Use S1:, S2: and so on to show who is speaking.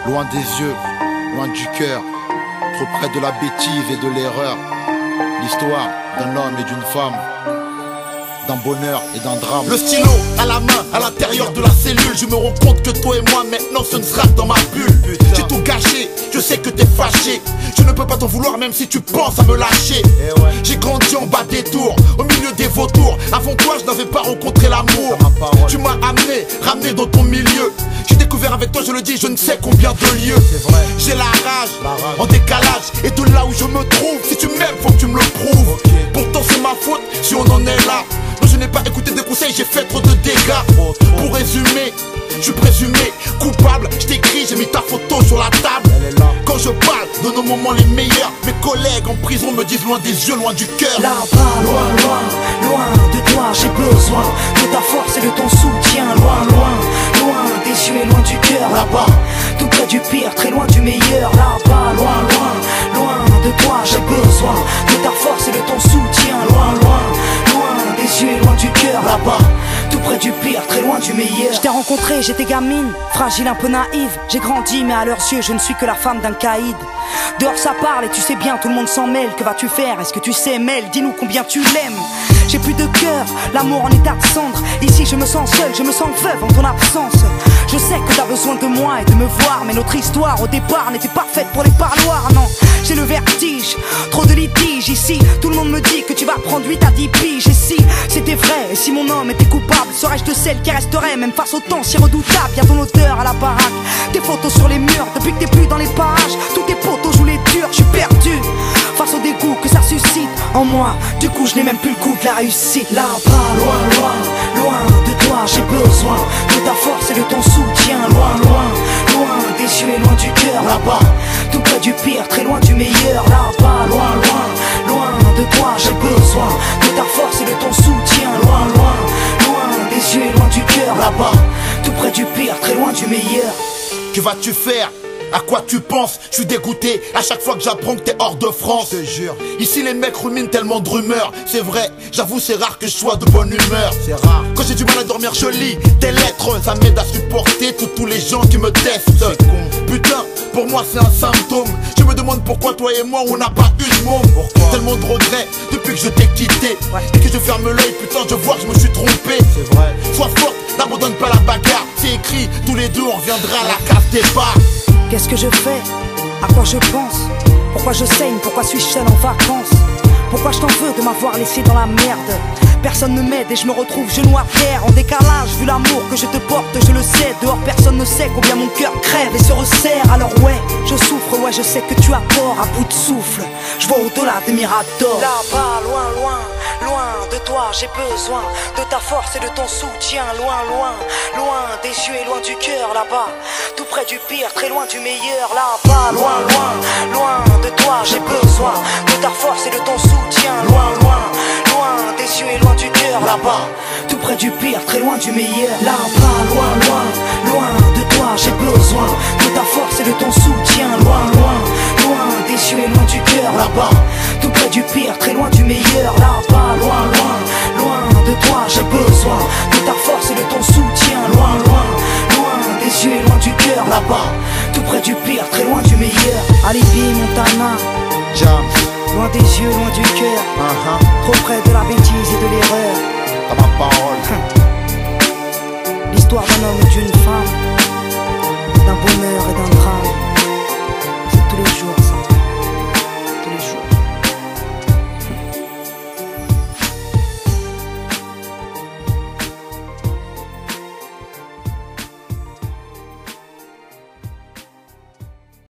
S1: loin des yeux, loin du cœur, trop près de la bêtise et de l'erreur. L'histoire d'un homme et d'une femme, d'un bonheur et d'un drame.
S2: Le stylo à la main, à l'intérieur de la cellule. Je me rends compte que toi et moi maintenant ce ne sera que dans ma bulle. J'ai tout gâché, je sais que t'es fâché. Je ne peux pas t'en vouloir même si tu penses à me lâcher. J'ai grandi en bas des tours, au milieu des vautours. Avant toi je n'avais pas rencontré l'amour. Tu m'as amené, ramené dans ton milieu. J'ai découvert avec toi, je le dis, je ne sais combien de lieux. J'ai la rage, en décalage. Et de là où je me trouve, si tu m'aimes faut que tu me le prouves. Pourtant c'est ma faute si on en est là. Non, je n'ai pas écouté des conseils, j'ai fait trop de dégâts. Pour résumer, je suis présumé coupable. Je t'écris, j'ai mis ta photo sur la table. Quand je parle de nos moments les meilleurs, mes collègues en prison me disent loin des yeux, loin du cœur.
S3: Là-bas, loin, loin, loin de toi, j'ai besoin de ta force et de ton soutien. Loin, loin, loin des yeux et loin du cœur. Là-bas, tout près du pire, très loin du meilleur. Là-bas, loin, loin, loin de toi, j'ai besoin de ta force et de ton soutien. Loin, loin, loin des yeux et loin du cœur. Là-bas, tout près du pire, très loin du meilleur.
S4: Je t'ai rencontré, j'étais gamine, fragile, un peu naïve. J'ai grandi, mais à leurs yeux, je ne suis que la femme d'un caïd. Dehors ça parle et tu sais bien, tout le monde s'en mêle. Que vas-tu faire? Est-ce que tu sais, Mel? Dis-nous combien tu l'aimes. J'ai plus de cœur, l'amour en état de cendre. Ici je me sens seul, je me sens veuve en ton absence. Je sais que t'as besoin de moi et de me voir, mais notre histoire au départ n'était pas faite pour les parloirs, non. J'ai le vertige, trop de litiges ici. Tout le monde me dit que tu vas prendre 8 à 10 piges. Et si c'était vrai, et si mon homme était coupable, serais-je de celle qui resterait même face au temps si redoutable? Y'a ton odeur à la baraque, tes photos sur les murs. Depuis que t'es plus dans les parages, tous tes potos jouent les durs. Je suis perdu face au dégoût que ça suscite en moi. Du coup je n'ai même plus le goût de la réussite.
S3: Là-bas, loin, loin, loin de toi, j'ai besoin de ta force et de ton soutien. Loin, loin, loin des yeux et loin du cœur. Là-bas, tout près du pire, très loin du meilleur. Là-bas, loin, loin, loin de toi, j'ai besoin de ta force et de ton soutien. Loin, loin, loin des yeux et loin du cœur. Là-bas, tout près du pire, très loin du meilleur.
S2: Que vas-tu faire? À quoi tu penses? Je suis dégoûté à chaque fois que j'apprends que t'es hors de France. Je te jure. Ici les mecs ruminent tellement de rumeurs. C'est vrai, j'avoue c'est rare que je sois de bonne humeur. C'est rare. Quand j'ai du mal à dormir je lis tes lettres. Ça m'aide à supporter tous les gens qui me testent. Putain, pour moi c'est un symptôme. Je me demande pourquoi toi et moi on n'a pas eu de môme. Tellement de regrets depuis que je t'ai quitté. Et que je ferme l'œil, putain je vois que je me suis trompé. C'est vrai. Sois forte, n'abandonne pas la bagarre. C'est écrit, tous les deux on reviendra à la case départ.
S4: Qu'est-ce que je fais? À quoi je pense? Pourquoi je saigne? Pourquoi suis-je seul en vacances? Pourquoi je t'en veux de m'avoir laissé dans la merde? Personne ne m'aide et je me retrouve genou à terre. En décalage, vu l'amour que je te porte, je le sais. Dehors personne ne sait combien mon cœur crève et se resserre. Alors ouais, je souffre, ouais je sais que tu as tort. À bout de souffle, je vois au-delà des miradors.
S3: Là-bas, loin, loin, loin de toi, j'ai besoin de ta force et de ton soutien. Loin, loin, loin des yeux et loin du cœur. Là-bas, tout près du pire, très loin du meilleur. Là-bas, loin, loin, loin de toi, j'ai besoin de ta force et de ton soutien. Loin, loin, loin des yeux et loin du cœur. Là-bas, tout près du pire, très loin du meilleur. Là-bas, loin, loin, loin de toi, j'ai besoin de ta force et de ton soutien. Loin, loin, loin des yeux et loin du cœur. Là-bas, tout près du pire, très loin du meilleur. Là-bas, loin, loin, loin de toi, j'ai besoin de ta force et de ton soutien. Loin, loin, loin des yeux et loin du cœur. Là-bas, tout près du pire, très loin du meilleur.
S4: Alibi, Montana,
S1: Jam,
S4: loin des yeux, loin du cœur. Trop près de la bêtise et de l'erreur.
S1: t'as ma parole.
S4: L'histoire d'un homme et d'une femme, d'un bonheur et d'un drame.